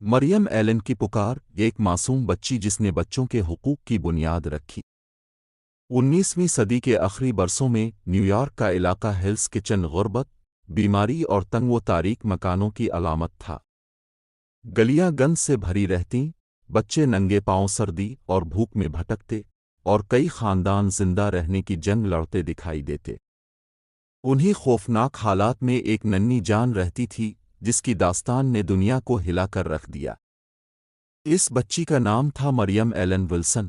مریم Alan کی پکار، ایک معصوم بچی جس نے بچوں کے حقوق کی بنیاد رکھی۔ 19ویں صدی کے آخری برسوں میں نیو یارک کا علاقہ ہیلز کچن غربت، بیماری اور تنگ و تاریک مکانوں کی علامت تھا۔ گلیاں گند سے بھری رہتیں، بچے ننگے پاؤں سردی اور بھوک میں بھٹکتے، اور کئی خاندان زندہ رہنے کی جنگ لڑتے دکھائی دیتے۔ انہی خوفناک حالات میں ایک ننھی جان رہتی تھی جس کی داستان نے دنیا کو ہلا کر رکھ دیا۔ اس بچی کا نام تھا مریم ایلن ولسن۔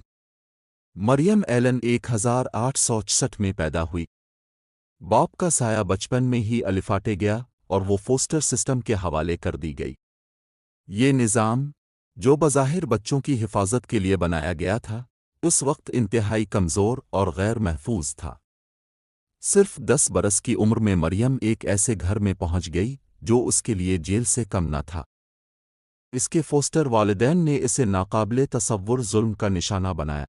مریم ایلن 1866 میں پیدا ہوئی۔ باپ کا سایہ بچپن میں ہی الفاٹے گیا اور وہ فوسٹر سسٹم کے حوالے کر دی گئی۔ یہ نظام، جو بظاہر بچوں کی حفاظت کے لیے بنایا گیا تھا، اس وقت انتہائی کمزور اور غیر محفوظ تھا۔ صرف 10 برس کی عمر میں مریم ایک ایسے گھر میں پہنچ گئی جو اس کے لیے جیل سے کم نہ تھا۔ اس کے فوسٹر والدین نے اسے ناقابل تصور ظلم کا نشانہ بنایا۔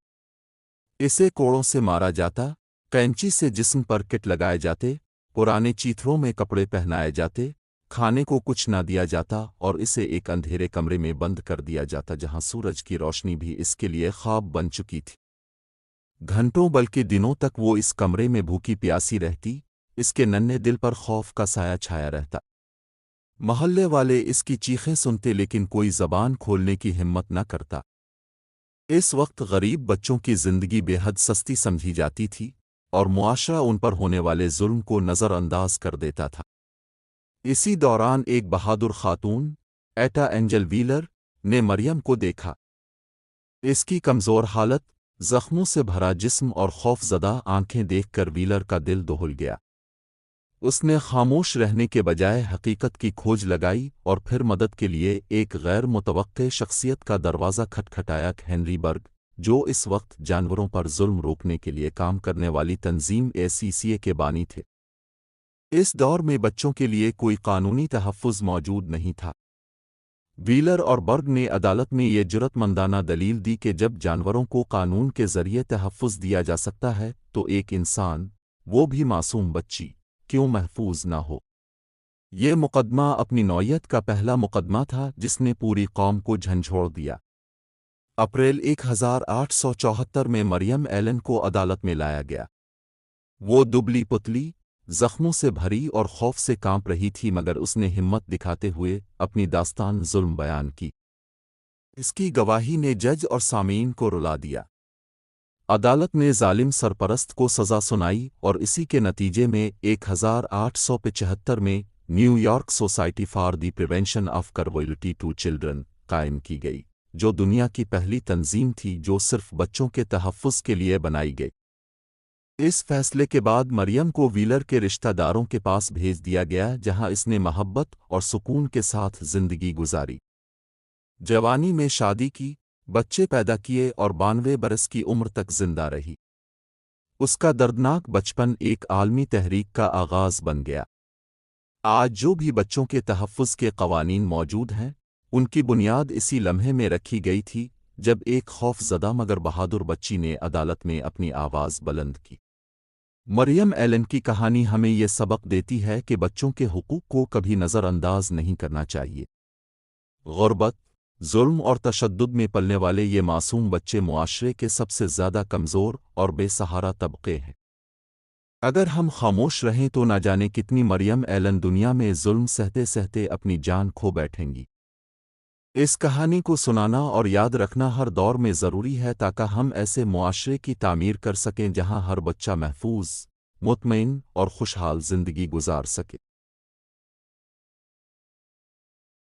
اسے کوڑوں سے مارا جاتا، کینچی سے جسم پر کٹ لگائے جاتے، پرانے چیتھروں میں کپڑے پہنائے جاتے، کھانے کو کچھ نہ دیا جاتا اور اسے ایک اندھیرے کمرے میں بند کر دیا جاتا جہاں سورج کی روشنی بھی اس کے لیے خواب بن چکی تھی۔ گھنٹوں بلکہ دنوں تک وہ اس کمرے میں بھوکی پیاسی رہتی، اس کے ننھے دل پر خوف کا سایہ چھایا رہتا۔ محلے والے اس کی چیخیں سنتے لیکن کوئی زبان کھولنے کی ہمت نہ کرتا۔ اس وقت غریب بچوں کی زندگی بے حد سستی سمجھی جاتی تھی اور معاشرہ ان پر ہونے والے ظلم کو نظر انداز کر دیتا تھا۔ اسی دوران ایک بہادر خاتون، ایٹا اینجل ویلر، نے مریم کو دیکھا۔ اس کی کمزور حالت، زخموں سے بھرا جسم اور خوف زدہ آنکھیں دیکھ کر ویلر کا دل دہل گیا۔ اس نے خاموش رہنے کے بجائے حقیقت کی کھوج لگائی اور پھر مدد کے لیے ایک غیر متوقع شخصیت کا دروازہ کھٹکھٹایا، ہنری برگ، جو اس وقت جانوروں پر ظلم روکنے کے لیے کام کرنے والی تنظیم ACCA کے بانی تھے۔ اس دور میں بچوں کے لیے کوئی قانونی تحفظ موجود نہیں تھا۔ ویلر اور برگ نے عدالت میں یہ جرأت مندانہ دلیل دی کہ جب جانوروں کو قانون کے ذریعے تحفظ دیا جا سکتا ہے تو ایک انسان، وہ بھی معصوم بچی، کیوں محفوظ نہ ہو؟ یہ مقدمہ اپنی نوعیت کا پہلا مقدمہ تھا جس نے پوری قوم کو جھنجھوڑ دیا۔ اپریل 1874 میں مریم ایلن کو عدالت میں لایا گیا۔ وہ دبلی پتلی، زخموں سے بھری اور خوف سے کانپ رہی تھی، مگر اس نے ہمت دکھاتے ہوئے اپنی داستان ظلم بیان کی۔ اس کی گواہی نے جج اور سامعین کو رلا دیا۔ عدالت نے ظالم سرپرست کو سزا سنائی اور اسی کے نتیجے میں 1875 میں New York society for the prevention of cruelty to children قائم کی گئی، جو دنیا کی پہلی تنظیم تھی جو صرف بچوں کے تحفظ کے لیے بنائی گئی۔ اس فیصلے کے بعد مریم کو ویلر کے رشتہ داروں کے پاس بھیج دیا گیا جہاں اس نے محبت اور سکون کے ساتھ زندگی گزاری۔ جوانی میں شادی کی، بچے پیدا کیے اور 92 برس کی عمر تک زندہ رہی۔ اس کا دردناک بچپن ایک عالمی تحریک کا آغاز بن گیا۔ آج جو بھی بچوں کے تحفظ کے قوانین موجود ہیں، ان کی بنیاد اسی لمحے میں رکھی گئی تھی جب ایک خوف زدہ مگر بہادر بچی نے عدالت میں اپنی آواز بلند کی۔ مریم ایلن کی کہانی ہمیں یہ سبق دیتی ہے کہ بچوں کے حقوق کو کبھی نظر انداز نہیں کرنا چاہیے۔ غربت، ظلم اور تشدد میں پلنے والے یہ معصوم بچے معاشرے کے سب سے زیادہ کمزور اور بے سہارا طبقے ہیں۔ اگر ہم خاموش رہیں تو نہ جانے کتنی مریم ایلن دنیا میں ظلم سہتے سہتے اپنی جان کھو بیٹھیں گی۔ اس کہانی کو سنانا اور یاد رکھنا ہر دور میں ضروری ہے تاکہ ہم ایسے معاشرے کی تعمیر کر سکیں جہاں ہر بچہ محفوظ، مطمئن اور خوشحال زندگی گزار سکے۔